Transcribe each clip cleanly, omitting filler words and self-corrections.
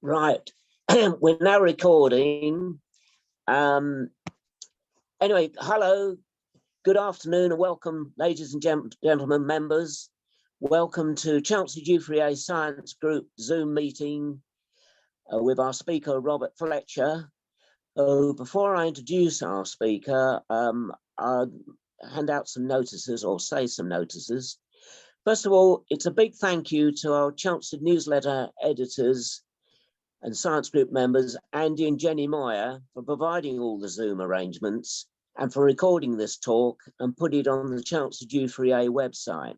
Right, we're now recording. Anyway, hello, good afternoon and welcome, ladies and gentlemen, members. Welcome to Chancellor Dufrier Science Group Zoom meeting with our speaker, Robert Fletcher. Before I introduce our speaker, I'll hand out some notices or say some notices. First of all, it's a big thank you to our Chancellor newsletter editors and Science Group members, Andy and Jenny Moyer, for providing all the Zoom arrangements and for recording this talk and put it on the Chancellor Dufrier website.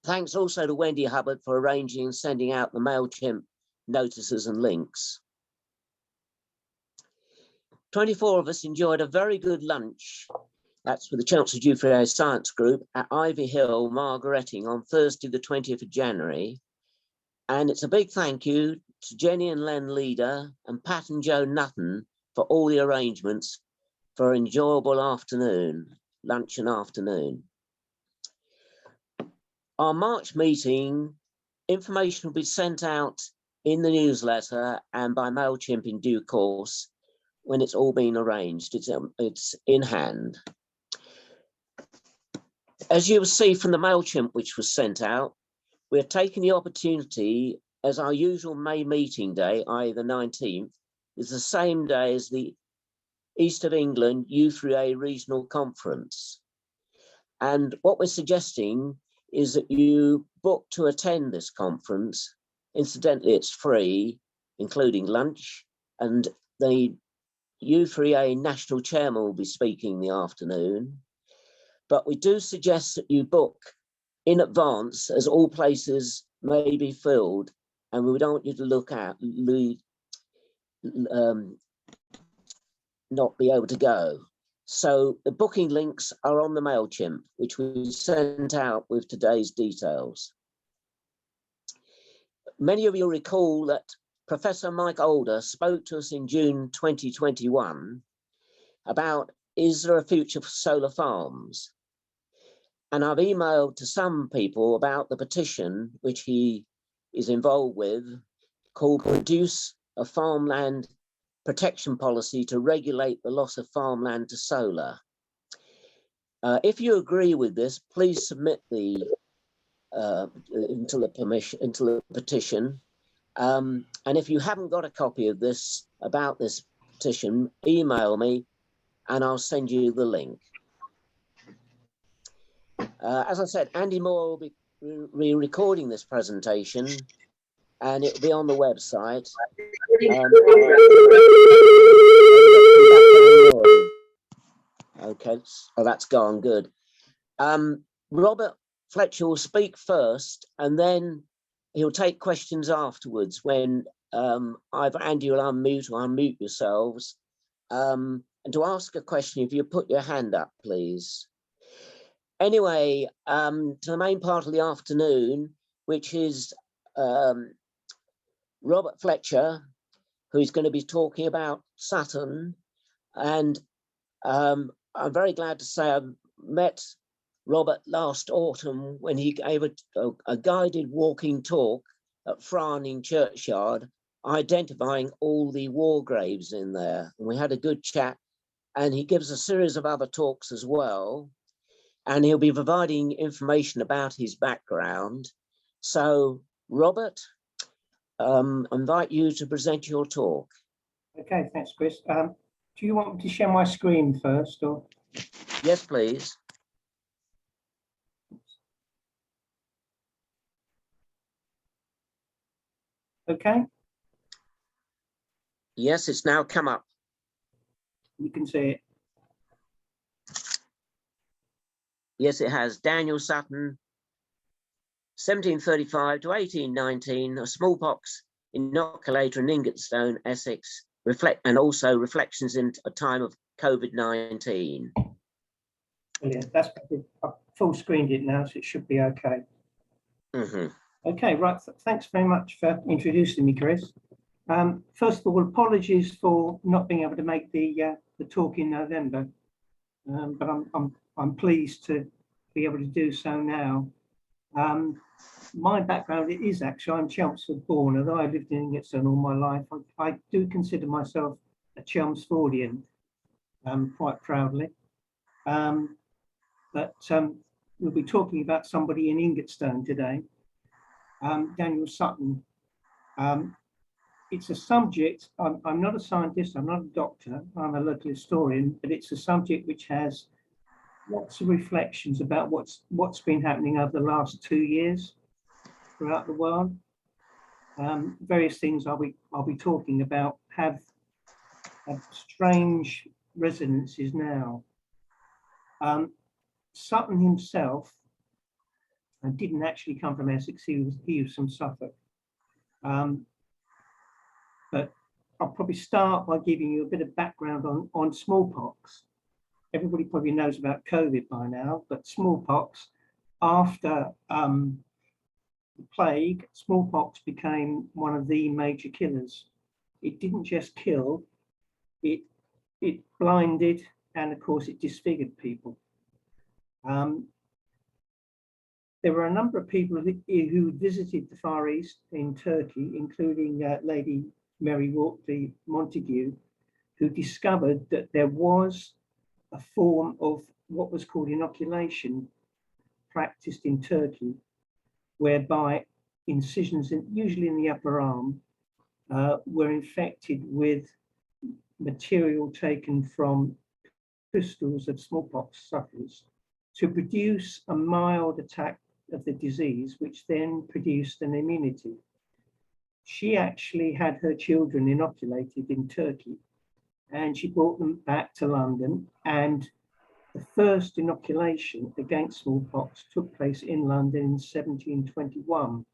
Thanks also to Wendy Hubbard for arranging and sending out the MailChimp notices and links. 24 of us enjoyed a very good lunch. That's with the Chancellor Dufrier Science Group at Ivy Hill, Margaretting on Thursday, the 20th of January. And it's a big thank you to Jenny and Len Leader and Pat and Joe Nutton for all the arrangements for an enjoyable afternoon, lunch and afternoon. Our March meeting, information will be sent out in the newsletter and by MailChimp in due course when it's all been arranged. It's in hand. As you will see from the MailChimp which was sent out, we're taking the opportunity, as our usual May meeting day, i.e. the 19th, is the same day as the East of England U3A Regional Conference. And what we're suggesting is that you book to attend this conference. Incidentally, it's free, including lunch, and the U3A National Chairman will be speaking in the afternoon. But we do suggest that you book in advance, as all places may be filled, and we don't want you to not be able to go. So the booking links are on the MailChimp, which we sent out with today's details. Many of you recall that Professor Mike Older spoke to us in June 2021 about, is there a future for solar farms? And I've emailed to some people about the petition, which he is involved with, called Produce a Farmland Protection Policy to Regulate the Loss of Farmland to Solar. If you agree with this, please submit the into the petition. And if you haven't got a copy of this, about this petition, email me and I'll send you the link. As I said, Andy Moore will be re-recording this presentation and it will be on the website. Okay, oh, that's gone, good. Robert Fletcher will speak first and then he'll take questions afterwards when either Andy will unmute or unmute yourselves. And to ask a question, if you put your hand up, please. Anyway, to the main part of the afternoon, which is Robert Fletcher, who's going to be talking about Sutton. And I'm very glad to say I've met Robert last autumn when he gave a guided walking talk at Fryerning churchyard, identifying all the war graves in there. And we had a good chat, and he gives a series of other talks as well. And he'll be providing information about his background. So, Robert, I invite you to present your talk. Okay, thanks, Chris. Do you want me to share my screen first, or? Yes, please. Okay. Yes, it's now come up. You can see it. Yes, it has. Daniel Sutton, 1735 to 1819, a smallpox inoculator in Ingatestone, Essex, and also reflections in a time of COVID-19. Brilliant. That's I've full screened it now, so it should be okay. Mm-hmm. Okay, right. Thanks very much for introducing me, Chris. First of all, apologies for not being able to make the talk in November, but I'm pleased to be able to do so now. My background is actually, I'm Chelmsford born, although I lived in Ingatestone all my life. I do consider myself a Chelmsfordian, quite proudly. But we'll be talking about somebody in Ingatestone today, Daniel Sutton. It's a subject, I'm not a scientist, I'm not a doctor, I'm a local historian, but it's a subject which has lots of reflections about what's been happening over the last 2 years throughout the world. Various things I'll be talking about have strange resonances now. Sutton himself didn't actually come from Essex, he was from Suffolk. But I'll probably start by giving you a bit of background on smallpox. Everybody probably knows about COVID by now, but smallpox, after the plague, smallpox became one of the major killers. It didn't just kill, it blinded, and of course it disfigured people. There were a number of people who visited the Far East in Turkey, including Lady Mary Wortley Montagu, who discovered that there was a form of what was called inoculation practiced in Turkey, whereby incisions, usually in the upper arm, were infected with material taken from pustules of smallpox sufferers to produce a mild attack of the disease, which then produced an immunity. She actually had her children inoculated in Turkey, and she brought them back to London, and the first inoculation against smallpox took place in London in 1721.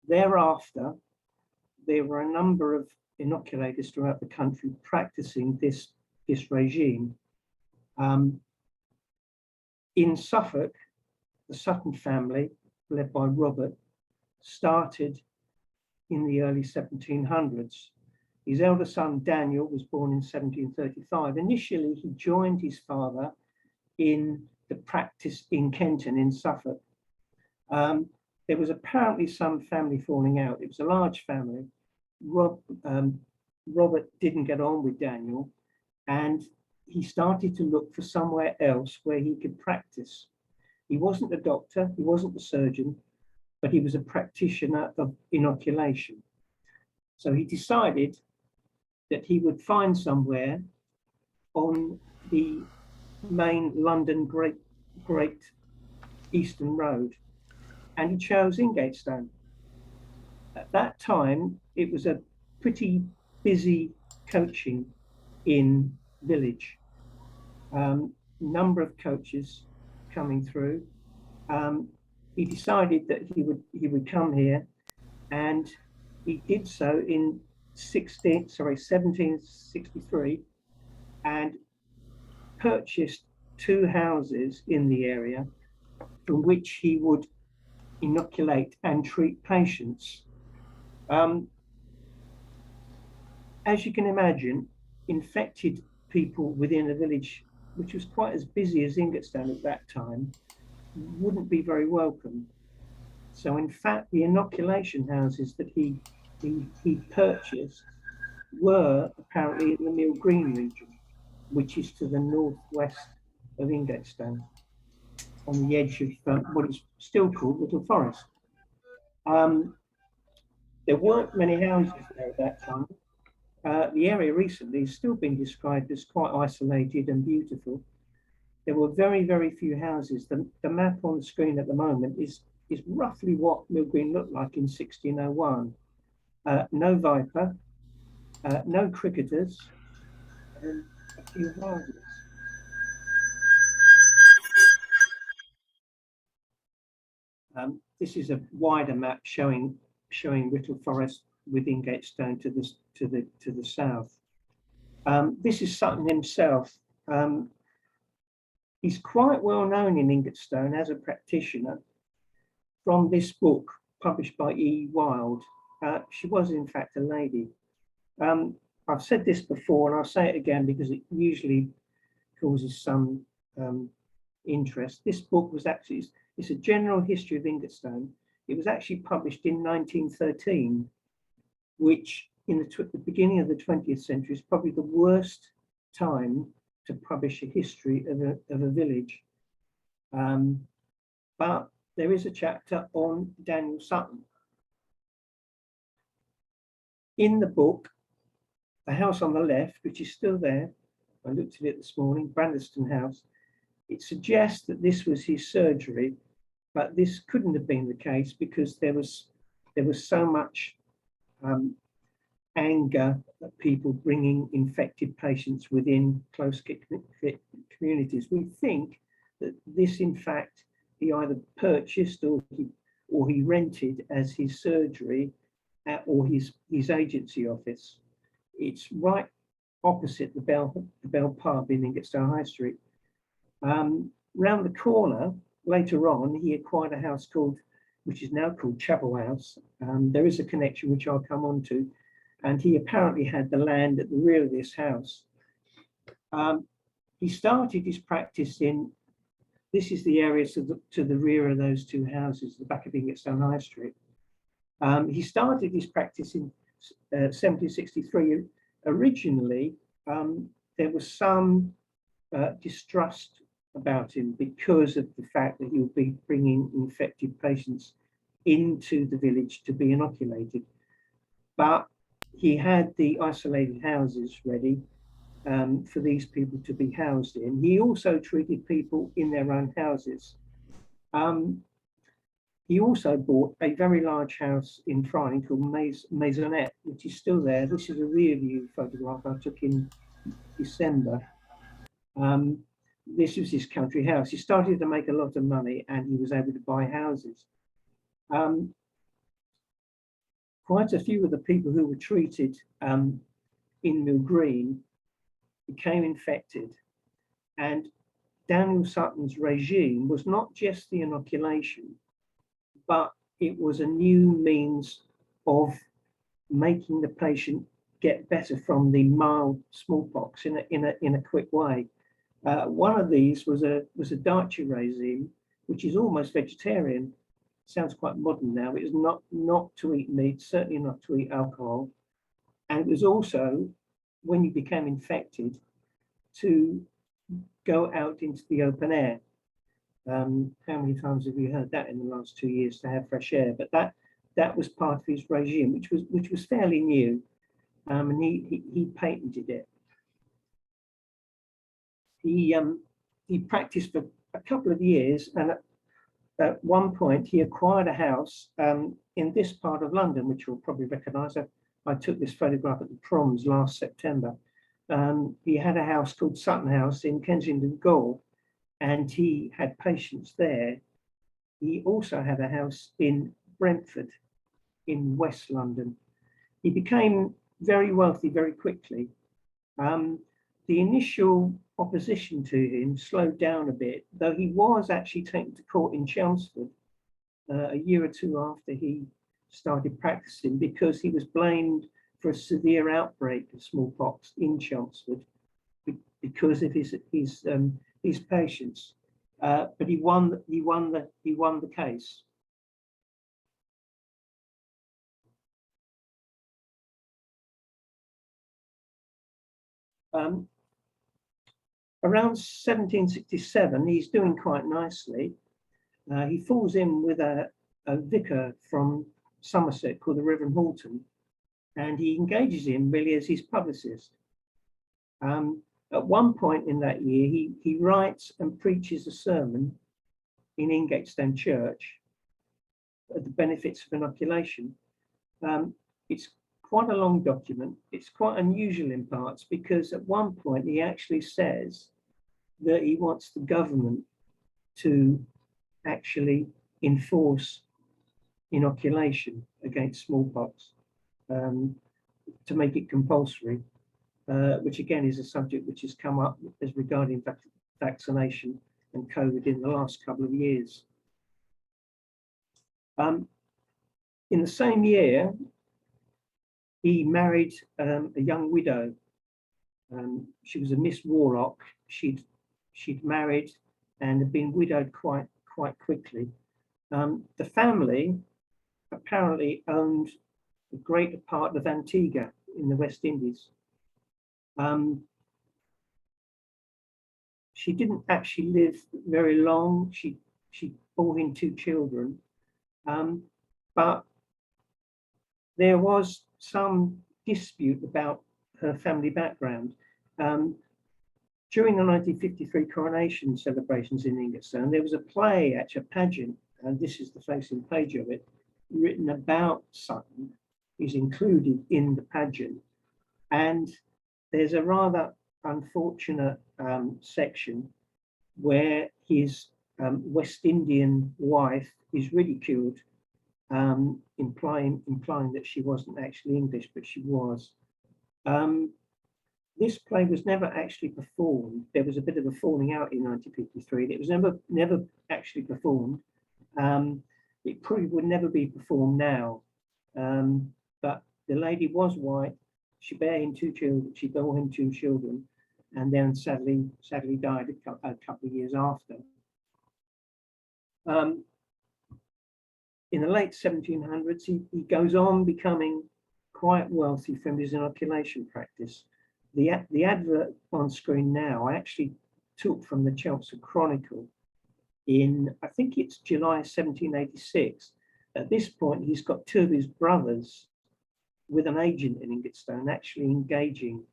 Thereafter, there were a number of inoculators throughout the country practicing this regime. In Suffolk, the Sutton family, led by Robert, started in the early 1700s. His elder son, Daniel, was born in 1735. Initially, he joined his father in the practice in Kenton, in Suffolk. There was apparently some family falling out. It was a large family. Robert didn't get on with Daniel, and he started to look for somewhere else where he could practice. He wasn't a doctor, he wasn't a surgeon, but he was a practitioner of inoculation. So he decided that he would find somewhere on the main London Great Eastern Road, and he chose Ingatestone. At that time, it was a pretty busy coaching in village. Number of coaches coming through. He decided that he would come here, and he did so in 1763, and purchased 2 houses in the area from which he would inoculate and treat patients. As you can imagine, infected people within a village, which was quite as busy as Ingatestone at that time, wouldn't be very welcome. So in fact, the inoculation houses that he purchased were apparently in the Mill Green region, which is to the northwest of Ingatestone, on the edge of what is still called Little Forest. There weren't many houses there at that time. The area recently has still been described as quite isolated and beautiful. There were very, very few houses. The map on the screen at the moment is roughly what Mill Green looked like in 1601. No viper, no cricketers, and a few houses. This is a wider map showing Little Forest with Ingatestone to the south. This is Sutton himself. He's quite well known in Ingatestone as a practitioner from this book published by E. Wilde. She was in fact a lady. I've said this before, and I'll say it again because it usually causes some interest. This book was actually, It's a general history of Ingatestone. It was actually published in 1913, which in the beginning of the 20th century is probably the worst time to publish a history of a village. But there is a chapter on Daniel Sutton. In the book, the house on the left, which is still there, I looked at it this morning, Brandeston House, it suggests that this was his surgery, but this couldn't have been the case because there was so much anger at people bringing infected patients within close communities. We think that this, in fact, he either purchased or he rented as his surgery or his agency office. It's right opposite the Bell Pub in Ingatestone High Street. Round the corner, later on, he acquired a house which is now called Chapel House. There is a connection which I'll come on to. And he apparently had the land at the rear of this house. He started his practice this is the area to the rear of those two houses, the back of Ingatestone High Street. He started his practice in 1763. Originally, there was some distrust about him because of the fact that he would be bringing infected patients into the village to be inoculated. But he had the isolated houses ready for these people to be housed in. He also treated people in their own houses. He also bought a very large house in Fryerning called Maisonette, which is still there. This is a rear view photograph I took in December. This was his country house. He started to make a lot of money and he was able to buy houses. Quite a few of the people who were treated in Mill Green became infected. And Daniel Sutton's regime was not just the inoculation, but it was a new means of making the patient get better from the mild smallpox in a quick way. One of these was a dietary regime, which is almost vegetarian. Sounds quite modern now. It was not to eat meat, certainly not to eat alcohol. And it was also, when you became infected, to go out into the open air. How many times have you heard that in the last 2 years, to have fresh air? But that was part of his regime, which was fairly new, and he patented it. He practiced for a couple of years, and at one point he acquired a house in this part of London, which you'll probably recognise. I took this photograph at the Proms last September. He had a house called Sutton House in Kensington Gore, and he had patients there. He also had a house in Brentford in West London. He became very wealthy very quickly. The initial opposition to him slowed down a bit, though he was actually taken to court in Chelmsford a year or two after he started practicing, because he was blamed for a severe outbreak of smallpox in Chelmsford because of his patients. But he won the case. Around 1767, he's doing quite nicely. He falls in with a vicar from Somerset called the Reverend Horton, and he engages him really as his publicist. At one point in that year, he writes and preaches a sermon in Ingatestone Church at the benefits of inoculation. It's quite a long document. It's quite unusual in parts, because at one point he actually says that he wants the government to actually enforce inoculation against smallpox, to make it compulsory, which again is a subject which has come up as regarding vaccination and COVID in the last couple of years. In the same year, he married a young widow. She was a Miss Warlock. She'd married and had been widowed quite quite quickly. The family apparently owned a greater part of Antigua in the West Indies. She didn't actually live very long. She bore in 2 children, but there was some dispute about her family background. During the 1953 coronation celebrations in Ingatestone, there was a play, actually a pageant, and this is the facing page of it, written about Sutton, is included in the pageant. And there's a rather unfortunate section where his West Indian wife is ridiculed, implying that she wasn't actually English, but she was. This play was never actually performed. There was a bit of a falling out in 1953. It was never actually performed. It probably would never be performed now. But the lady was white. She bore him 2 children. She bore him 2 children, and then sadly died a couple of years after. In the late 1700s, he goes on becoming quite wealthy from his inoculation practice. The advert on screen now, I actually took from the Chelmsford Chronicle in, I think it's July 1786. At this point, he's got 2 of his brothers with an agent in Ingatestone actually engaging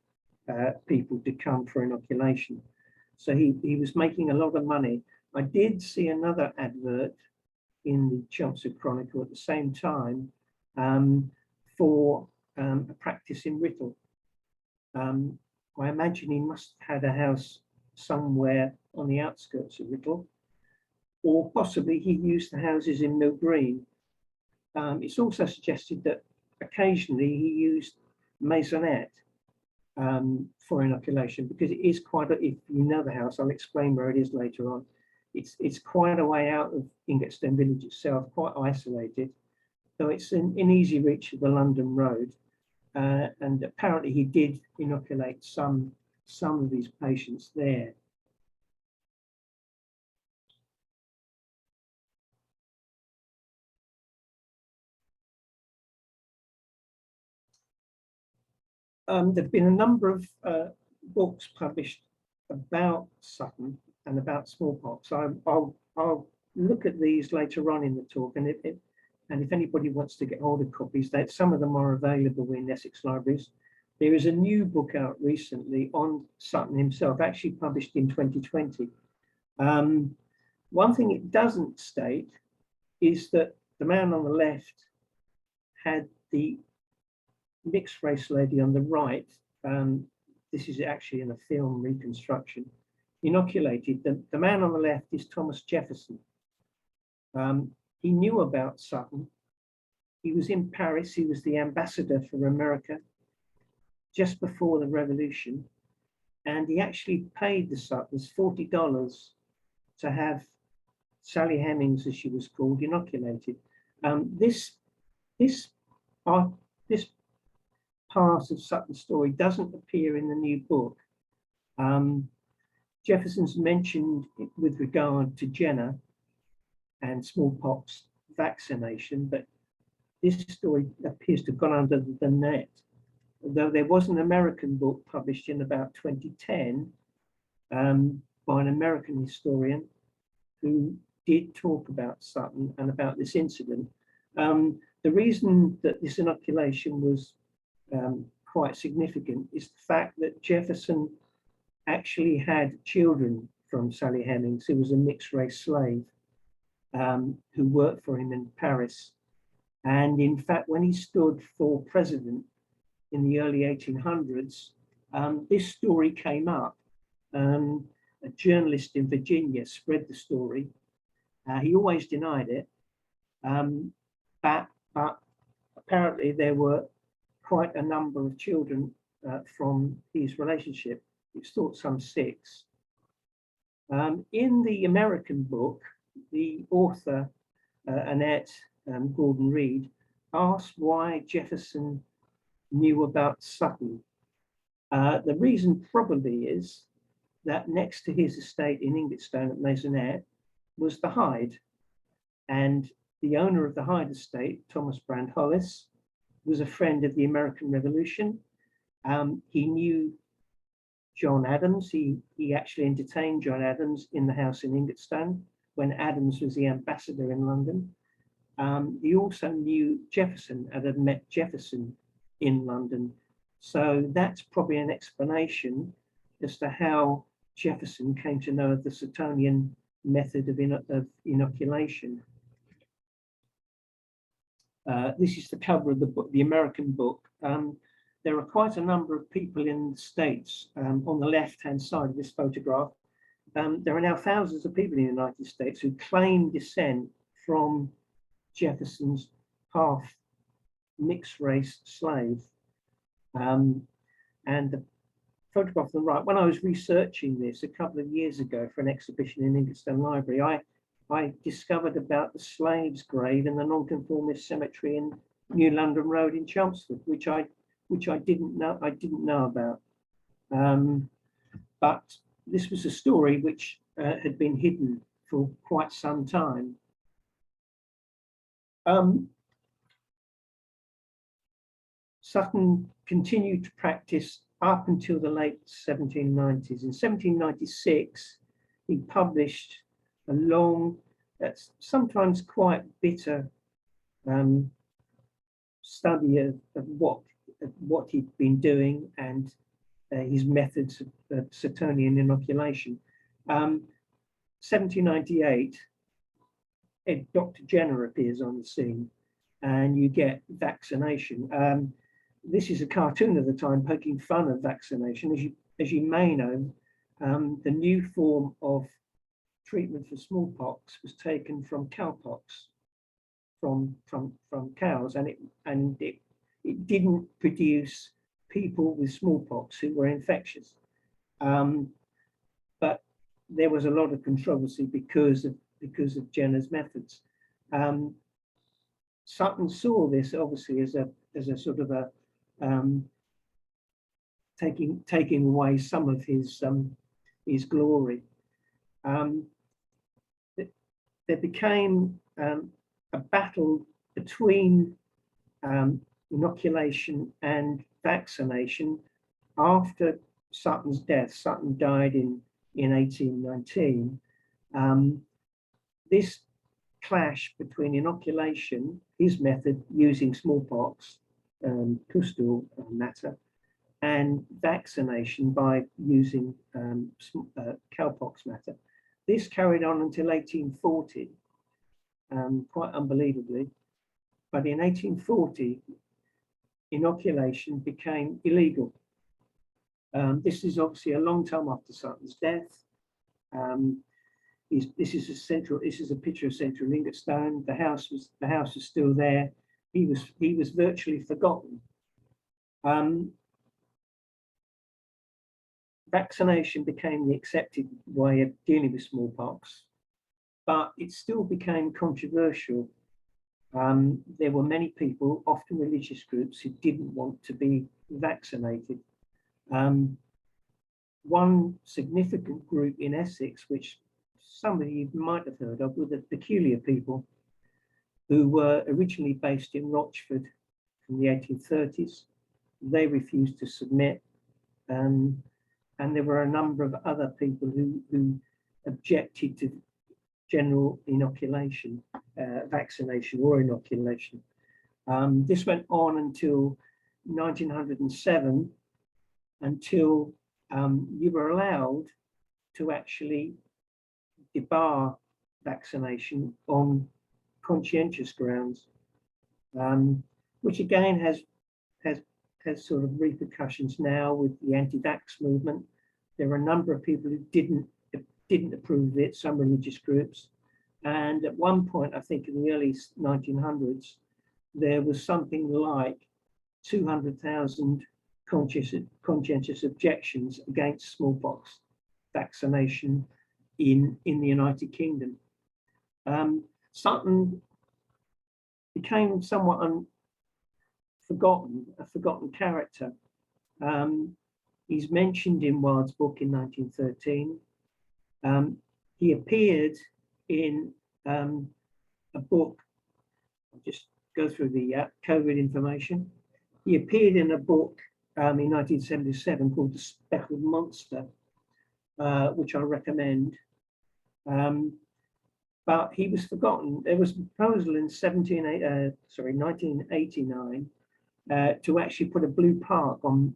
people to come for inoculation. So he was making a lot of money. I did see another advert in the Chelmsford Chronicle at the same time for a practice in Whittle. I imagine he must have had a house somewhere on the outskirts of Whittle, or possibly he used the houses in Mill Green. It's also suggested that occasionally he used maisonette for inoculation, because it is quite a, if you know the house, I'll explain where it is later on. It's quite a way out of Ingatestone village itself, quite isolated. So it's in easy reach of the London road. And apparently he did inoculate some of his patients there. There've been a number of books published about Sutton and about smallpox. I'll look at these later on in the talk, and if anybody wants to get hold of copies, that some of them are available in Essex libraries. There is a new book out recently on Sutton himself, actually published in 2020. One thing it doesn't state is that the man on the left had the mixed race lady on the right. This is actually in a film reconstruction, inoculated. The man on the left is Thomas Jefferson. He knew about Sutton. He was in Paris. He was the ambassador for America just before the revolution. And he actually paid the Suttons $40 to have Sally Hemings, as she was called, inoculated. This part of Sutton's story doesn't appear in the new book. Jefferson's mentioned with regard to Jenner and smallpox vaccination, but this story appears to have gone under the net. Though there was an American book published in about 2010 by an American historian who did talk about Sutton and about this incident. The reason that this inoculation was quite significant is the fact that Jefferson actually had children from Sally Hemings, who was a mixed race slave who worked for him in Paris. And in fact, when he stood for president in the early 1800s, this story came up. A journalist in Virginia spread the story. He always denied it, but apparently there were quite a number of children from his relationship. It's thought some 6. In the American book, the author, Annette Gordon Reed, asked why Jefferson knew about Sutton. The reason probably is that next to his estate in Ingatestone at Maisonette, was the Hyde. And the owner of the Hyde estate, Thomas Brand Hollis, was a friend of the American Revolution. He knew John Adams. He actually entertained John Adams in the house in Ingatestone when Adams was the ambassador in London. He also knew Jefferson and had met Jefferson in London. So that's probably an explanation as to how Jefferson came to know of the Suttonian method of inoculation. This is the cover of the book, the American book. There are quite a number of people in the States on the left-hand side of this photograph. There are now thousands of people in the United States who claim descent from Jefferson's half mixed race slave. And the photograph on the right, when I was researching this a couple of years ago for an exhibition in Ingatestone Library, I discovered about the slaves' grave in the Nonconformist Cemetery in New London Road in Chelmsford, which I didn't know about. But this was a story which had been hidden for quite some time. Sutton continued to practice up until the late 1790s. In 1796, he published a long, sometimes quite bitter study of what he'd been doing and his methods of Suttonian inoculation. 1798, Dr. Jenner appears on the scene, and you get vaccination. This is a cartoon of the time poking fun of vaccination. As you may know, the new form of treatment for smallpox was taken from cowpox, from cows, and it didn't produce people with smallpox who were infectious. But there was a lot of controversy because of Jenner's methods. Sutton saw this obviously as a sort of a taking away some of his glory. There became a battle between inoculation and vaccination after Sutton's death. Sutton died in 1819. This clash between inoculation, his method using smallpox, pustule matter, and vaccination by using cowpox matter. This carried on until 1840, quite unbelievably. But in 1840, inoculation became illegal. This is obviously a long time after Sutton's death. This is a picture of central Ingatestone. The house was still there. He was virtually forgotten. Vaccination became the accepted way of dealing with smallpox, but it still became controversial. There were many people, often religious groups, who didn't want to be vaccinated. One significant group in Essex, which some of you might have heard of, were the peculiar people, who were originally based in Rochford from the 1830s. They refused to submit. And there were a number of other people who objected to general inoculation, vaccination or inoculation. This went on until 1907, until you were allowed to actually debar vaccination on conscientious grounds, which again has sort of repercussions now with the anti-vax movement. There are a number of people who didn't approve of it, some religious groups. And at one point, I think in the early 1900s, there was something like 200,000 conscientious objections against smallpox vaccination in the United Kingdom. Sutton became somewhat a forgotten character. He's mentioned in Wilde's book in 1913. He appeared in a book. I'll just go through the COVID information. He appeared in a book in 1977 called The Speckled Monster, which I recommend. But he was forgotten. There was a proposal in 1989 to actually put a blue park on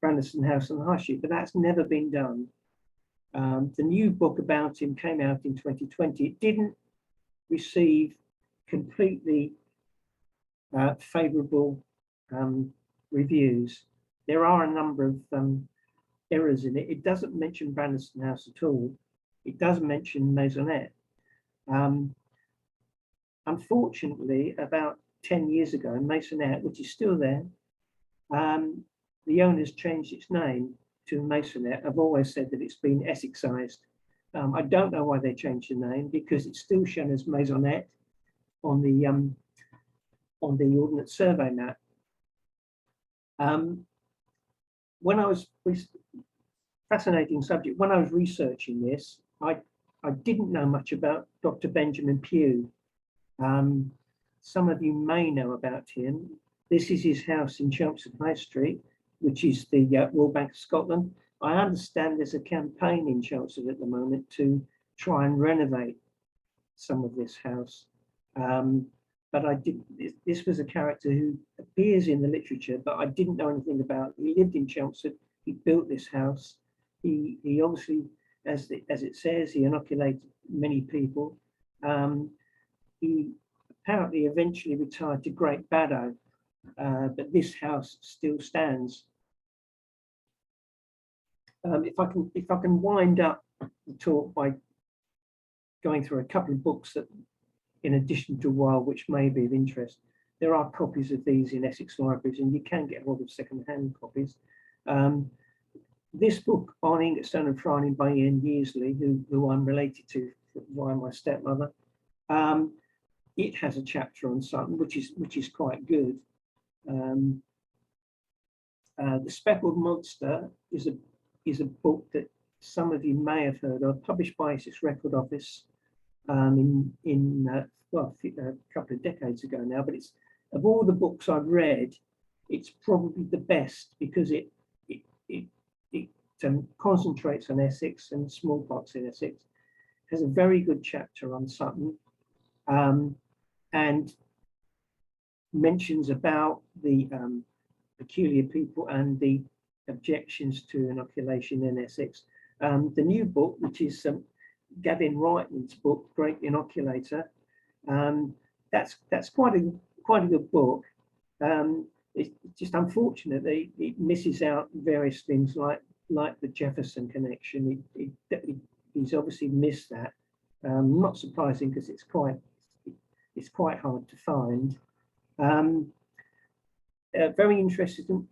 Brandeston House on the High Street, but that's never been done. The new book about him came out in 2020. It didn't receive completely favourable reviews. There are a number of errors in it. It doesn't mention Brandeston House at all. It does mention Maisonette. Unfortunately, about 10 years ago, Maisonette, which is still there, the owners changed its name to Maisonette. I've always said that it's been Essexized. I don't know why they changed the name, because it's still shown as Maisonette on the Ordnance Survey map. When I was fascinating subject, when I was researching this, I didn't know much about Dr. Benjamin Pugh. Some of you may know about him. This is his house in Chelmsford High Street, which is the Royal Bank of Scotland. I understand there's a campaign in Chelmsford at the moment to try and renovate some of this house. But this was a character who appears in the literature, but I didn't know anything about. He lived in Chelmsford, he built this house. He obviously, as it says, he inoculated many people. He apparently eventually retired to Great Baddow, but this house still stands. If I can wind up the talk by going through a couple of books that, in addition to Wild, which may be of interest. There are copies of these in Essex libraries, and you can get hold of second-hand copies. This book on Ingatestone and Fryerning by Ian Yeasley, who I'm related to via my stepmother, it has a chapter on Sutton, which is quite good. The Speckled Monster is a book that some of you may have heard of, published by Essex Record Office well, a couple of decades ago now. But it's, of all the books I've read, it's probably the best, because it concentrates on Essex and smallpox in Essex. Has a very good chapter on Sutton, and mentions about the peculiar people and the objections to inoculation in Essex. The new book, which is Gavin Reitman's book, Great Inoculator, that's quite a good book. It's just unfortunate that it misses out various things like the Jefferson connection. He's obviously missed that. Not surprising, because it's quite hard to find. Very interesting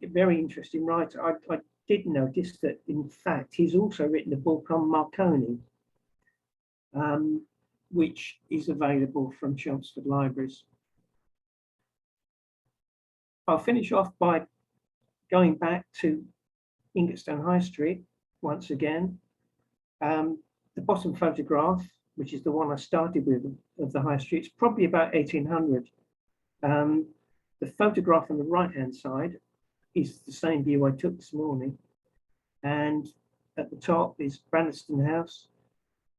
writer. I did notice that, in fact, he's also written a book on Marconi, which is available from Chelmsford Libraries. I'll finish off by going back to Ingatestone High Street once again. The bottom photograph, which is the one I started with of the High Street, is probably about 1800. The photograph on the right-hand side is the same view I took this morning. And at the top is Brandeston House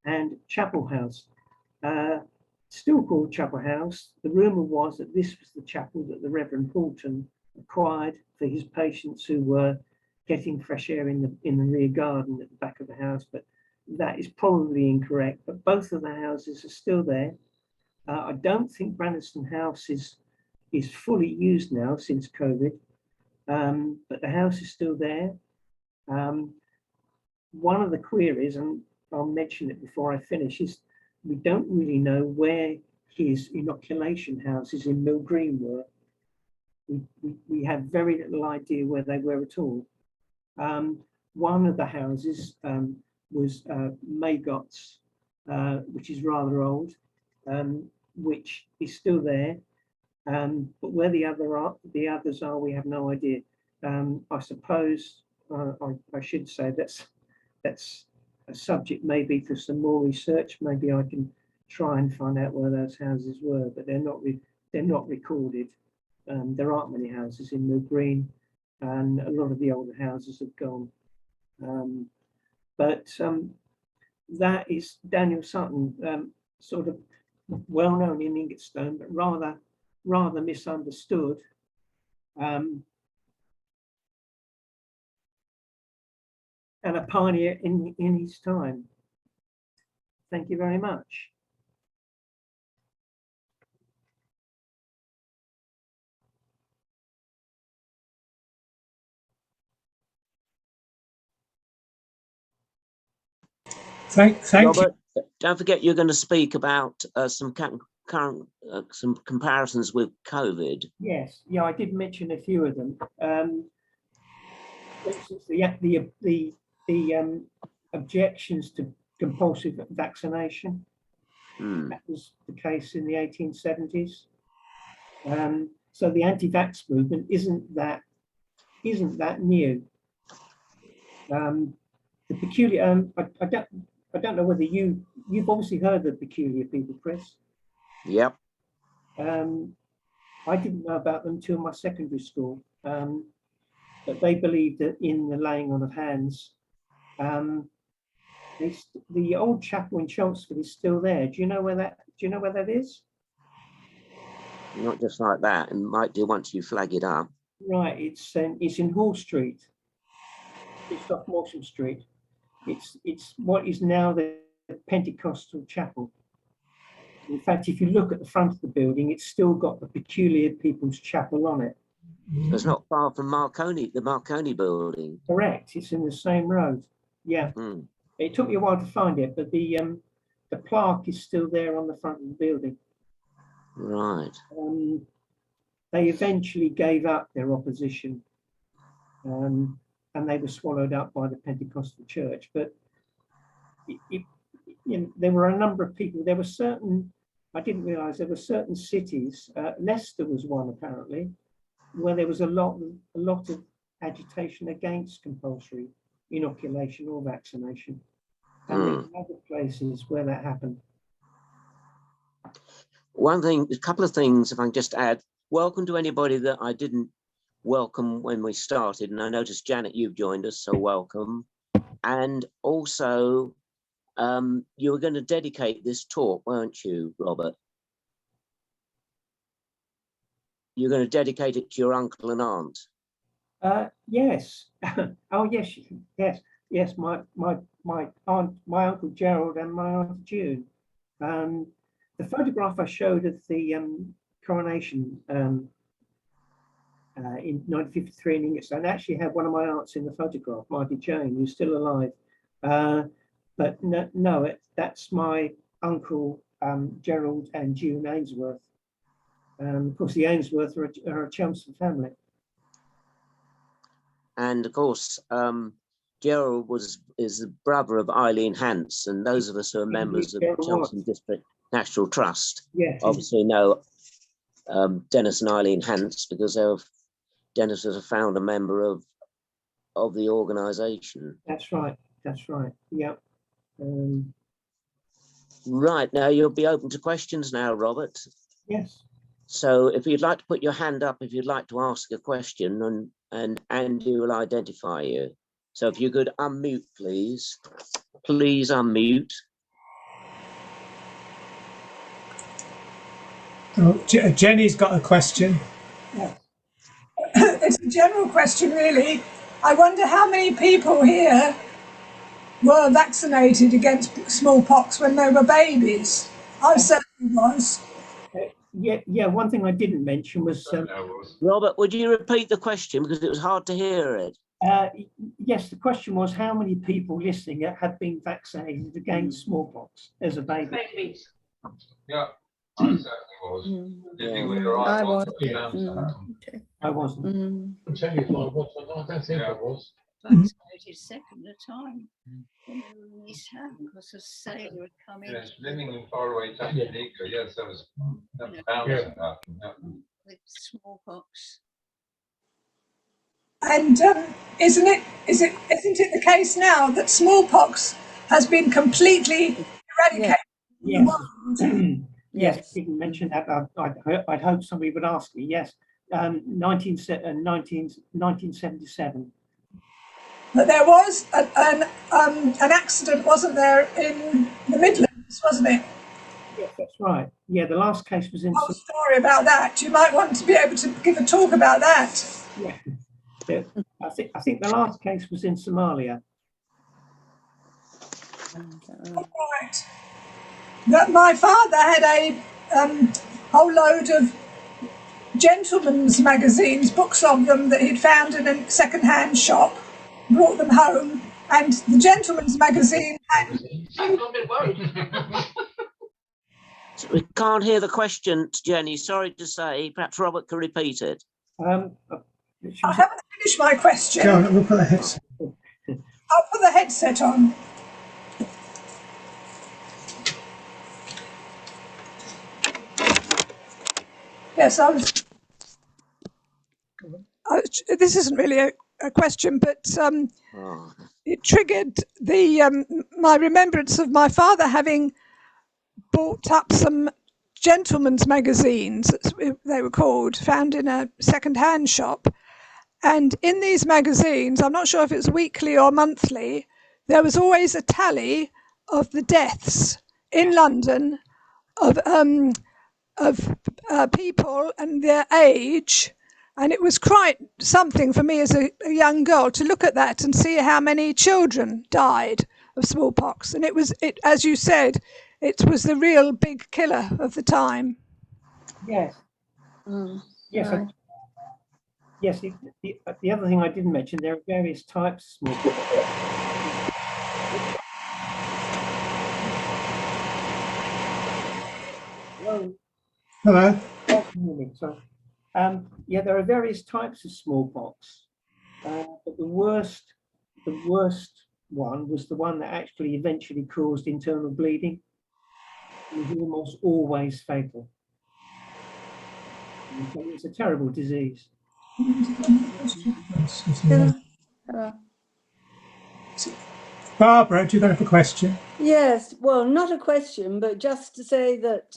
and Chapel House. Still called Chapel House. The rumour was that this was the chapel that the Reverend Horton acquired for his patients who were getting fresh air in the rear garden at the back of the house, but that is probably incorrect. But both of the houses are still there. I don't think Brandeston House is fully used now since COVID, but the house is still there. One of the queries, and I'll mention it before I finish, is we don't really know where his inoculation houses in Mill Green were. We had very little idea where they were at all. One of the houses was Maygot's, which is rather old, which is still there. But where the others are, we have no idea. I suppose I should say that's a subject maybe for some more research. Maybe I can try and find out where those houses were, but they're not recorded. There aren't many houses in Mill Green, and a lot of the older houses have gone. But that is Daniel Sutton, sort of well known in Ingatestone, but rather misunderstood. And a pioneer in his time. Thank you very much. Thank Robert, you. don't forget you're going to speak about some current some comparisons with COVID. Yes, yeah, I did mention a few of them. For instance, the objections to compulsive vaccination. That was the case in the 1870s. So the anti-vax movement isn't that new. The peculiar, I don't know whether you've obviously heard of peculiar people, Chris. Yep. I didn't know about them till my secondary school, but they believed that in the laying on of hands. The old chapel in Chelmsford is still there. Do you know where that is? Not just like that, and might do once you flag it up. Right, it's in Hall Street. It's off Morsham Street. It's what is now the Pentecostal chapel. In fact, if you look at the front of the building, it's still got the Peculiar People's Chapel on it. It's not far from the Marconi building. Correct. It's in the same road. Yeah. It took me a while to find it, but the plaque is still there on the front of the building. Right. They eventually gave up their opposition, and they were swallowed up by the Pentecostal church. But there were a number of people. There were certain, I didn't realise there were certain cities. Leicester was one apparently, where there was a lot of agitation against compulsory inoculation or vaccination, and there were other places where that happened. One thing, a couple of things, if I can just add. Welcome to anybody that I didn't welcome when we started, and I noticed Janet, you've joined us, so welcome. And also, you were going to dedicate this talk, weren't you, Robert? You're going to dedicate it to your uncle and aunt. Yes. Oh yes, yes. My aunt, my uncle Gerald, and my aunt June. The photograph I showed of the Coronation in 1953 in Ingatestone actually had one of my aunts in the photograph, Marty Jane, who's still alive. But no, that's my uncle Gerald and June Ainsworth. Of course, the Ainsworth are a Chelmsford family. And of course, Gerald is the brother of Eileen Hance, and those of us who are members of Chelmsford District National Trust obviously know Dennis and Eileen Hance, because Dennis was a founder member of the organisation. That's right. That's right. Yeah. Right, now you'll be open to questions now, Robert. Yes. So if you'd like to put your hand up, if you'd like to ask a question, and Andy will identify you. So if you could unmute, please. Please unmute. Oh, Jenny's got a question. Yes. It's a general question, really. I wonder how many people here were vaccinated against smallpox when they were babies. I certainly was. Yeah. One thing I didn't mention was Robert, would you repeat the question, because it was hard to hear it? yes, the question was how many people listening have been vaccinated against smallpox as a baby? Babies. Yeah, I certainly was. I was. I wasn't. I tell you if I wasn't, I don't think I was. vaccinated second time. Because a sailor had come in. Yes, living in faraway Tanganyika, yes, that was With smallpox. And isn't it the case now that smallpox has been completely eradicated. Yes. Yes, Yes. didn't mention that. I'd hope somebody would ask me. Yes, 1977. But there was an accident, wasn't there, in the Midlands, wasn't it? Yes, that's right. Yeah, the last case was in. Whole story about that. You might want to be able to give a talk about that. Yeah, yeah. I think the last case was in Somalia. Right. That my father had a whole load of gentlemen's magazines, books of them that he'd found in a second-hand shop, brought them home, and the gentleman's magazine had I'm a bit worried. So we can't hear the question, Jenny. Sorry to say. Perhaps Robert could repeat it. I haven't finished my question. Go on, we'll put the headset. I'll put the headset on. Yes, this isn't really a question, but it triggered my remembrance of my father having bought up some gentlemen's magazines, they were called, found in a second-hand shop. And in these magazines, I'm not sure if it's weekly or monthly, there was always a tally of the deaths in London of people and their age. And it was quite something for me as a young girl to look at that and see how many children died of smallpox. And it was, as you said, it was the real big killer of the time. Yes. Yes. Right. Yes. The other thing I didn't mention, there are various types of smallpox. Hello. Sorry. Yeah, there are various types of smallpox, but the worst one was the one that actually eventually caused internal bleeding. It was almost always fatal. So it's a terrible disease. Barbara, do you have a question? Yes, well, not a question, but just to say that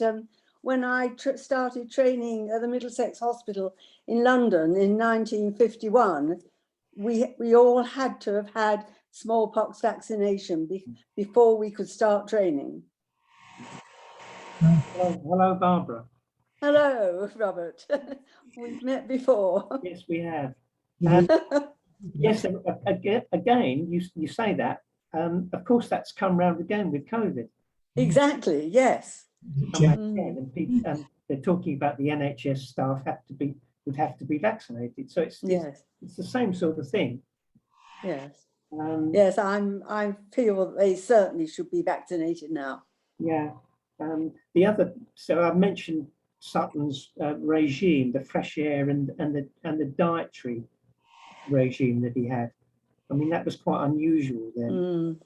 when I started training at the Middlesex Hospital in London in 1951, we all had to have had smallpox vaccination before we could start training. Hello, Barbara. Hello, Robert. We've met before. Yes, we have. Yes, again, you say that. Of course, that's come round again with COVID. Exactly, yes. And they're talking about the NHS staff would have to be vaccinated. So it's the same sort of thing. Yes. Yes, I feel that they certainly should be vaccinated now. Yeah. So I mentioned Sutton's regime, the fresh air and the dietary regime that he had. I mean, that was quite unusual then.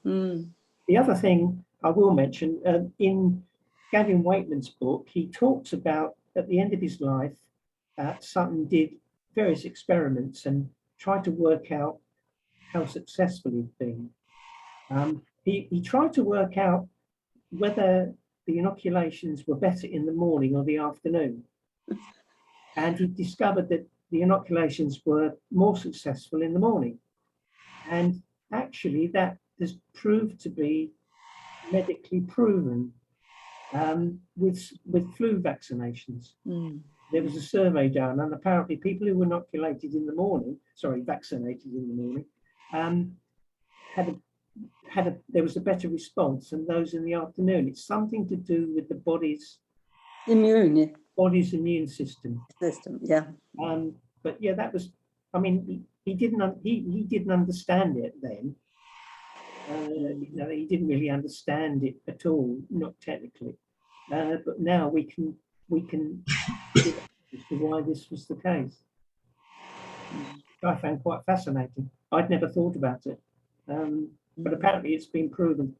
The other thing I will mention, in Gavin Waitman's book, he talks about at the end of his life, Sutton did various experiments and tried to work out how successful he'd been. He tried to work out whether the inoculations were better in the morning or the afternoon. And he discovered that the inoculations were more successful in the morning. And actually that has proved to be medically proven with flu vaccinations. There was a survey done, and apparently people who were inoculated in the morning, vaccinated in the morning, there was a better response than those in the afternoon. It's something to do with the body's immune system. Yeah. But yeah, that was. I mean, he didn't understand it then. He didn't really understand it at all, not technically. But now we can as to why this was the case. I found quite fascinating. I'd never thought about it. But apparently it's been proven.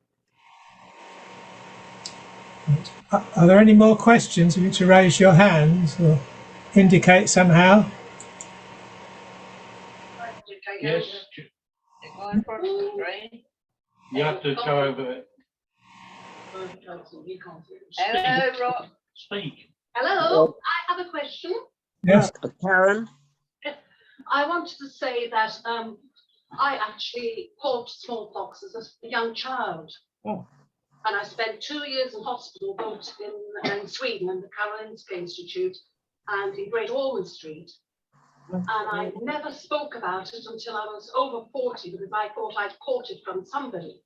Are there any more questions? You need to raise your hands or indicate somehow. Yes. You have to go over it. Hello, Rob. Speak. Hello, I have a question. Yes. Karen? I wanted to say that I actually caught smallpox as a young child. Oh. And I spent 2 years in hospital, both in Sweden, in the Karolinska Institute, and in Great Ormond Street. And I never spoke about it until I was over 40, because I thought I'd caught it from somebody.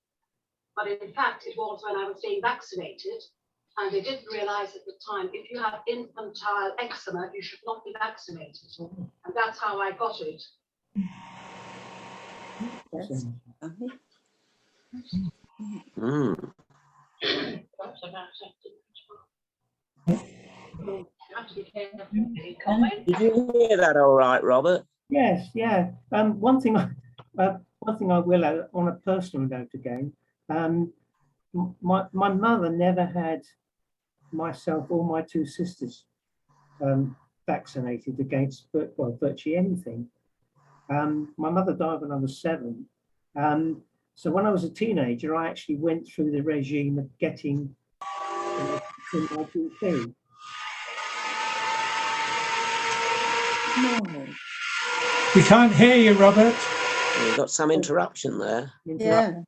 But in fact, it was when I was being vaccinated. And I didn't realize at the time, if you have infantile eczema, you should not be vaccinated. And that's how I got it. Yes. Mm. You have to be careful. Any comment? Did you hear that all right, Robert? Yes, yeah. One thing I will add on a personal note again. My mother never had myself or my two sisters vaccinated against virtually anything. My mother died when I was 7. So when I was a teenager, I actually went through the regime of getting my GP. No. We can't hear you, Robert. We've got some interruption there. Yeah.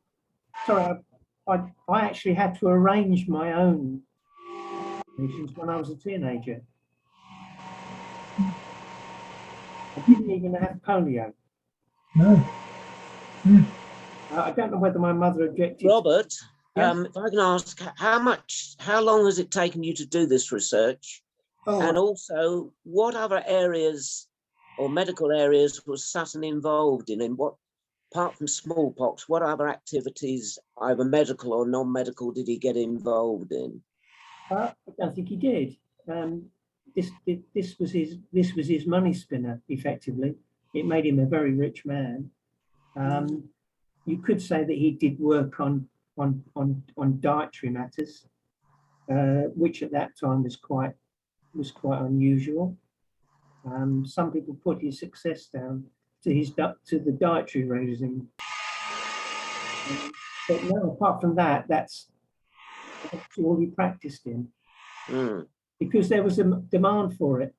Sorry, I actually had to arrange my own vaccinations when I was a teenager. I didn't even have polio. No. I don't know whether my mother objected. Robert, Yes? if I can ask, how long has it taken you to do this research? Oh, And also, what other areas or medical areas was Sutton involved in? And what, apart from smallpox, what other activities, either medical or non-medical, did he get involved in? I don't think he did. This was his money spinner, effectively. It made him a very rich man. You could say that he did work on dietary matters, which at that time was quite unusual. Some people put his success down to the dietary regime. But no, apart from that, that's all he practiced in. Mm. Because there was a demand for it.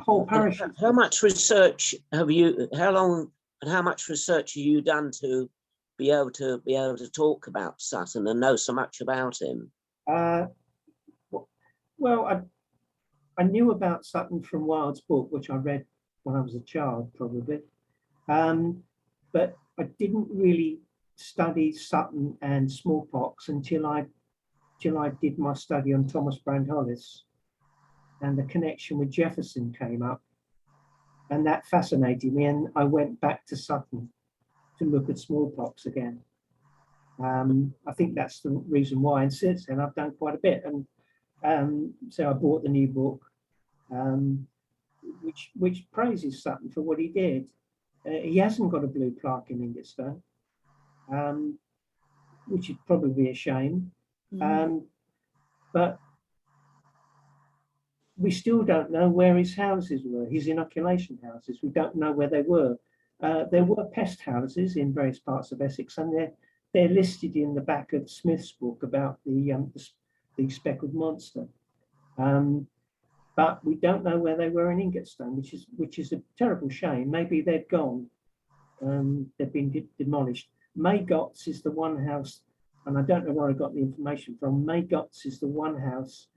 Whole parishes. How much research have you, how long and how much research have you done to be able to talk about Sutton and know so much about him? Well, I knew about Sutton from Wilde's book, which I read when I was a child, probably. But I didn't really study Sutton and smallpox until I did my study on Thomas Brand-Hollis, and the connection with Jefferson came up, and that fascinated me, and I went back to Sutton to look at smallpox again. I think that's the reason why, and since then I've done quite a bit, and so I bought the new book, which praises Sutton for what he did. He hasn't got a blue plaque in Ingatestone, which would probably be a shame. But we still don't know where his houses were, his inoculation houses. We don't know where they were. There were pest houses in various parts of Essex, and they're listed in the back of Smith's book about the speckled monster. But we don't know where they were in Ingatestone, which is a terrible shame. Maybe they've gone. They've been demolished. Maygots is the one house, and I don't know where I got the information from. Maygots is the one house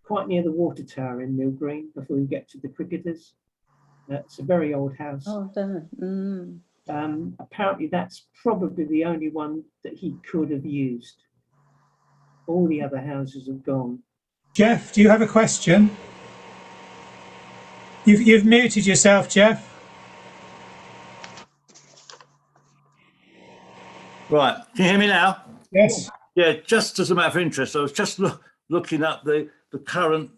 quite near the water tower in Mill Green before you get to the cricketers. It's a very old house. Oh, damn. Apparently that's probably the only one that he could have used. All the other houses have gone. Jeff, do you have a question? You've muted yourself, Jeff. Right, can you hear me now? Yes. Yeah, just as a matter of interest, I was just looking up the current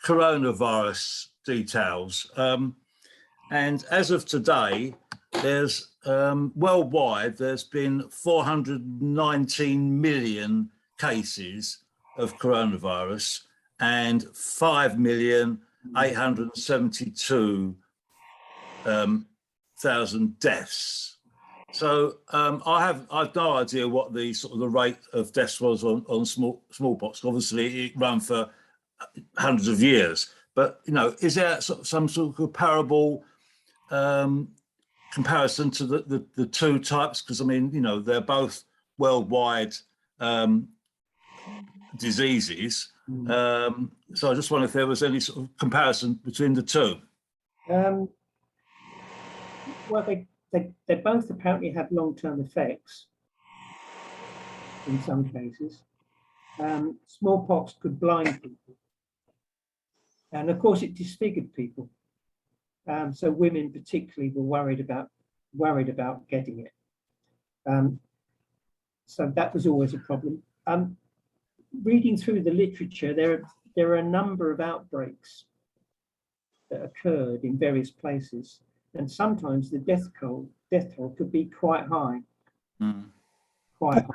coronavirus details. And as of today, there's worldwide, there's been 419 million cases of coronavirus and 5,872,000 deaths. So I've no idea what the sort of the rate of deaths was on smallpox. Obviously, it ran for hundreds of years. But is there some sort of comparable comparison to the two types? Because I mean, they're both worldwide diseases. So I just wonder if there was any sort of comparison between the two. Well, they both apparently have long-term effects in some cases. Smallpox could blind people, and of course it disfigured people. So women particularly were worried about getting it. So that was always a problem. Reading through the literature, there are a number of outbreaks that occurred in various places, and sometimes the death toll could be quite high. Quite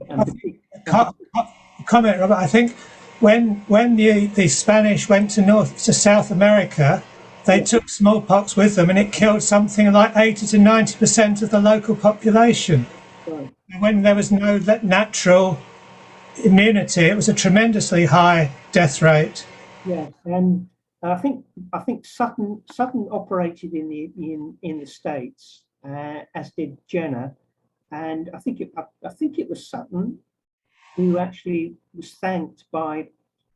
high. Comment, Robert. I think when the Spanish went to South America, they took smallpox with them, and it killed something like 80 to 90% of the local population. Right. And when there was no natural immunity, it was a tremendously high death rate. Yeah, and I think Sutton operated in the States, as did Jenner, and I think it was Sutton who actually was thanked by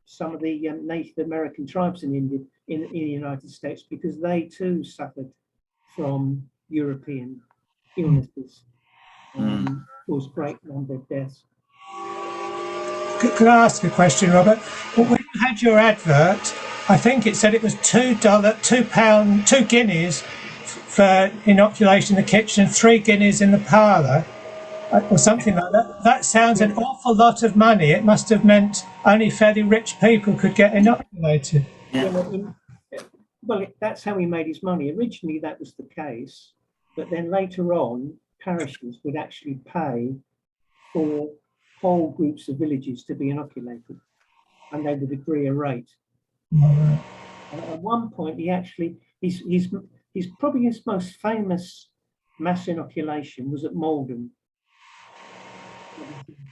some of the Native American tribes in India, in the United States, because they too suffered from European illnesses, caused great number of deaths. Could I ask a question, Robert? Well, when you had your advert, I think it said it was £2, 2 guineas for inoculation in the kitchen, 3 guineas in the parlour, or something like that. That sounds an awful lot of money. It must have meant only fairly rich people could get inoculated. Well, that's how he made his money. Originally, that was the case, but then later on, parishes would actually pay for whole groups of villages to be inoculated, and they would agree a rate. And at one point, he's probably his most famous mass inoculation was at Malden,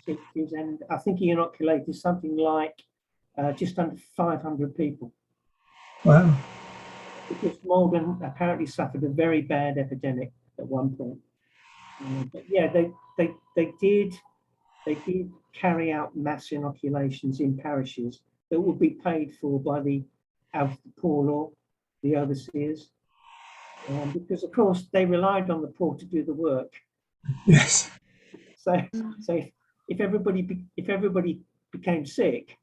and I think he inoculated something like just under 500 people. Wow. Because Malden apparently suffered a very bad epidemic at one point. But yeah, they did carry out mass inoculations in parishes that would be paid for by the poor law, the overseers, because of course they relied on the poor to do the work. Yes. So if everybody became sick,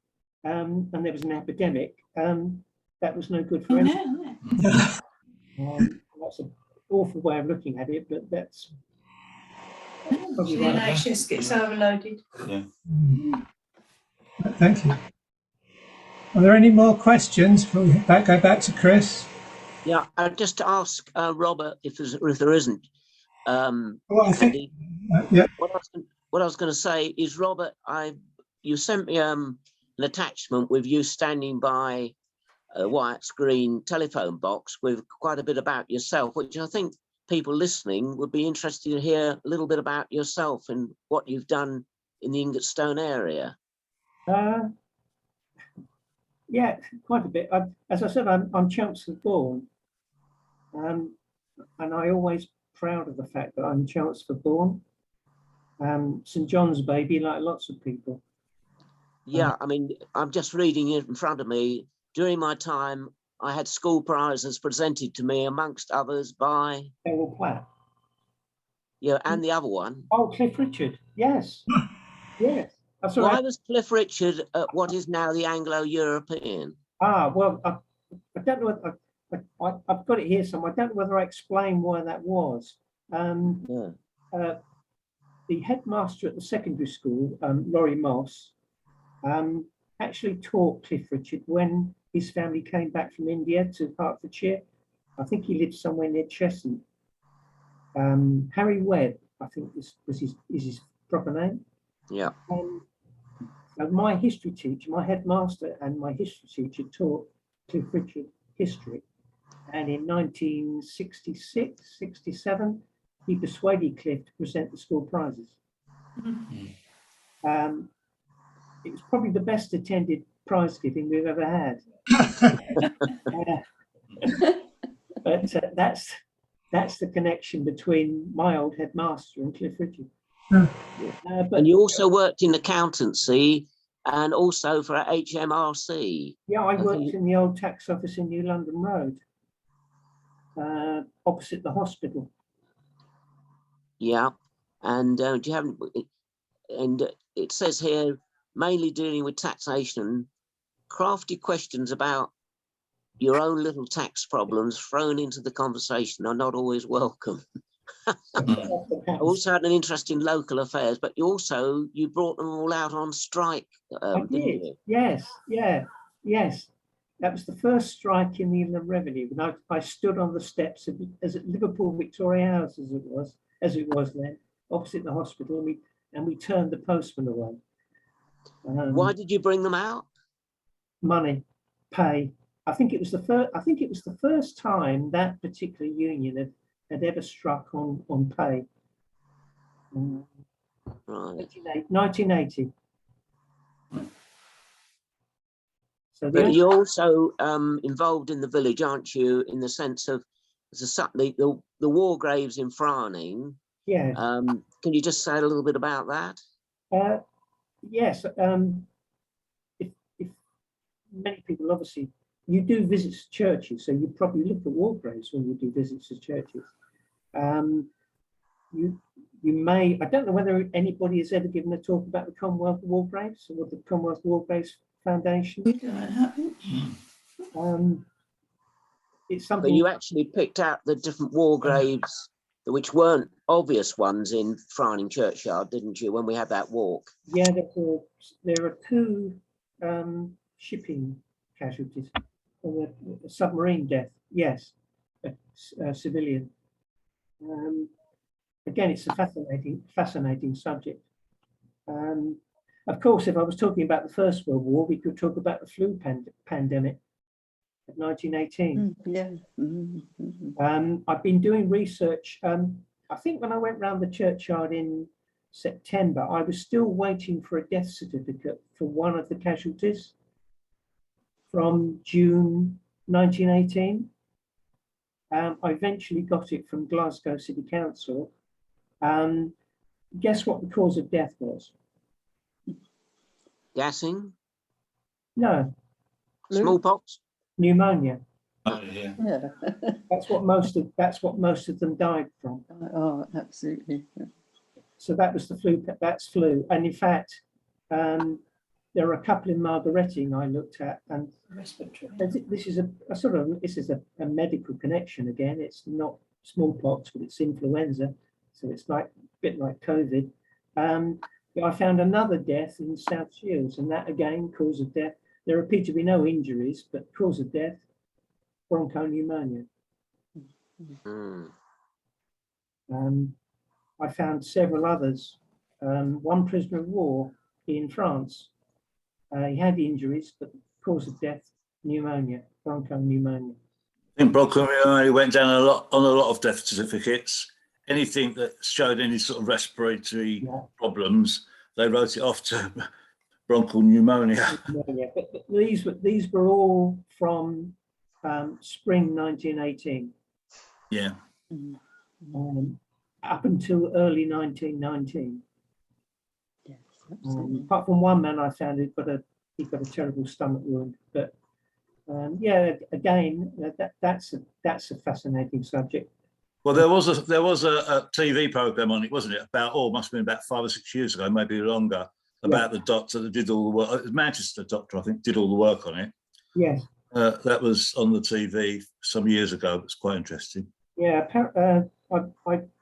and there was an epidemic, that was no good for anyone. That's an awful way of looking at it, but that's probably the NHS gets overloaded. Yeah. Thank you. Are there any more questions before we go back to Chris? Yeah, I'd just ask Robert if there isn't. Well, I think, Andy, yeah. what I was going to say is, Robert, you sent me an attachment with you standing by a white screen telephone box with quite a bit about yourself, which I think people listening would be interested to hear a little bit about yourself and what you've done in the Ingatestone area. Yeah, quite a bit. As I said, I'm Chelmsford born, and I always proud of the fact that I'm Chelmsford born. St John's baby, like lots of people. Yeah, I mean, I'm just reading it in front of me. During my time, I had school prizes presented to me, amongst others, by Errol Platt. Yeah, and the other one. Oh, Cliff Richard. Yes. Yes. That's Why right. was Cliff Richard at what is now the Anglo-European? Well, I don't know. I've got it here somewhere. I don't know whether I explained why that was. The headmaster at the secondary school, Laurie Moss, actually taught Cliff Richard when his family came back from India to Hertfordshire. I think he lived somewhere near Cheshunt. Harry Webb, I think is his proper name. Yeah. My history teacher, my headmaster and my history teacher taught Cliff Richard history. And in 1966, 67, he persuaded Cliff to present the school prizes. It was probably the best attended prize giving we've ever had. But that's the connection between my old headmaster and Cliff Ridgey. But And you also worked in accountancy and also for HMRC. yeah, I worked in the old tax office in New London Road, opposite the hospital. Yeah, and do you have? And it says here mainly dealing with taxation. Crafty questions about your own little tax problems thrown into the conversation are not always welcome. Also had an interest in local affairs, but you brought them all out on strike. I did. Yes, yes. That was the first strike in the Inland Revenue. And I stood on the steps of as at Liverpool Victoria House as it was then, opposite the hospital, and we turned the postman away. Why did you bring them out? Money, pay. I think it was the first time that particular union had ever struck on pay. Right. 1980. So But you're also involved in the village, aren't you? In the sense of the war graves in Fryerning. Yes. Can you just say a little bit about that? Yes. If many people, obviously, you do visits to churches, so you probably look at war graves when you do visits to churches. You may, I don't know whether anybody has ever given a talk about the Commonwealth War Graves or the Commonwealth War Graves Foundation. It's something. But you actually picked out the different war graves, which weren't obvious ones in Fryerning Churchyard, didn't you, when we had that walk? Yeah, there are two shipping casualties, a submarine death, yes, a civilian. Again, it's a fascinating subject. Of course, if I was talking about the First World War, we could talk about the flu pandemic of 1918. Yeah. I've been doing research. I think when I went round the churchyard in September, I was still waiting for a death certificate for one of the casualties from June 1918. I eventually got it from Glasgow City Council. Guess what the cause of death was? Gassing? No. Smallpox? Pneumonia. Oh, yeah. Yeah. That's what most of them died from. Oh, absolutely. So that was the flu. That's flu. And in fact, there are a couple in Margaretting I looked at, and this is a medical connection again. It's not smallpox, but it's influenza. So it's like a bit like COVID. But I found another death in South Shields, and that again, cause of death. There appear to be no injuries, but cause of death, bronchopneumonia. I found several others. One prisoner of war in France. He had injuries, but cause of death, pneumonia, bronchopneumonia. I think bronchopneumonia went down a lot on a lot of death certificates. Anything that showed any sort of respiratory problems, they wrote it off to bronchial pneumonia. Yeah, but these were all from spring 1918. Yeah. Up until early 1919. Yes, absolutely. Apart from one man I found he got a terrible stomach wound. But yeah, again, that's a fascinating subject. Well, there was a TV program on it, wasn't it? Must have been about 5 or 6 years ago, maybe longer, about the doctor that did all the work. It was Manchester doctor, I think, did all the work on it. Yes. That was on the TV some years ago. It was quite interesting. Yeah,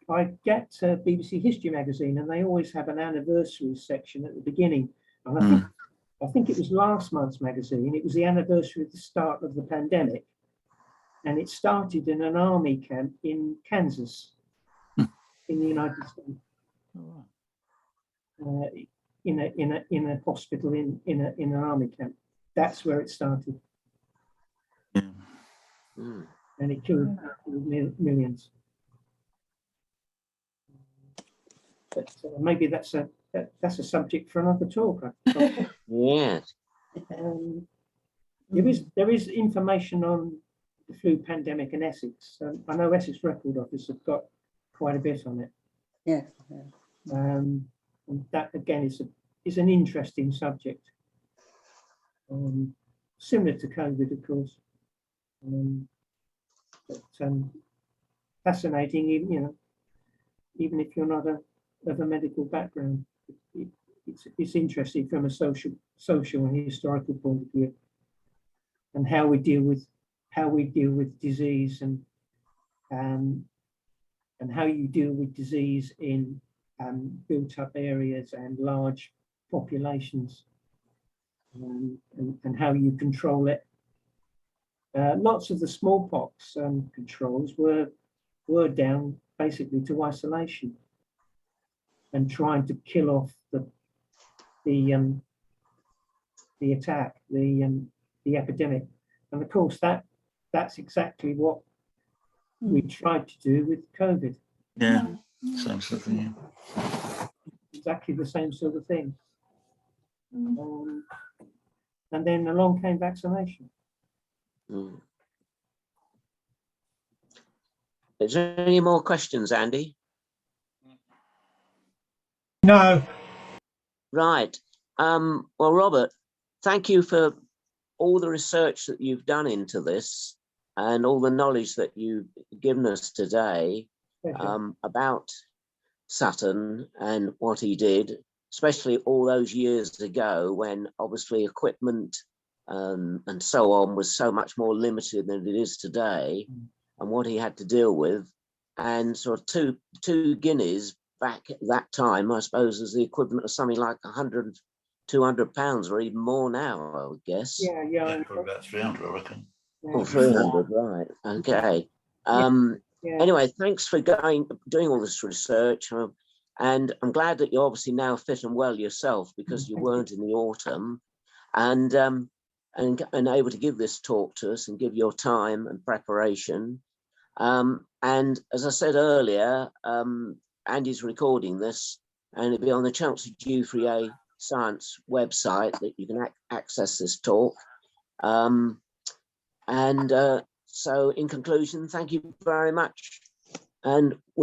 I get BBC History magazine, and they always have an anniversary section at the beginning. And I think it was last month's magazine. It was the anniversary of the start of the pandemic, and it started in an army camp in Kansas, in the United States. In a hospital in an army camp. That's where it started. And it killed millions. But maybe that's a subject for another talk. Yes. There is information on the flu pandemic in Essex. I know Essex Record Office have got quite a bit on it. Yes. And that again is an interesting subject. Similar to COVID, of course. But fascinating, even if you're not of a medical background, it's interesting from a social and historical point of view, and how we deal with disease, and how you deal with disease in built up areas and large populations, and how you control it. Lots of the smallpox controls were down basically to isolation and trying to kill off the attack, the epidemic. And of course that's exactly what we tried to do with COVID. Yeah, same sort of thing. Exactly the same sort of thing. And then along came vaccination. Is there any more questions, Andy? No. Right. Well, Robert, thank you for all the research that you've done into this and all the knowledge that you've given us today about Sutton and what he did, especially all those years ago when obviously equipment and so on was so much more limited than it is today, and what he had to deal with. And sort of two guineas back at that time, I suppose, is the equivalent of something like 100, 200 pounds or even more now, I would guess. Yeah, Probably about 300, I reckon. Or 300, right. Okay. Anyway, thanks for doing all this research. And I'm glad that you're obviously now fit and well yourself, because you weren't in the autumn, and able to give this talk to us and give your time and preparation. And as I said earlier, Andy's recording this, and it'll be on the Chelsea Dewfree Science website that you can access this talk. So in conclusion, thank you very much. And we'll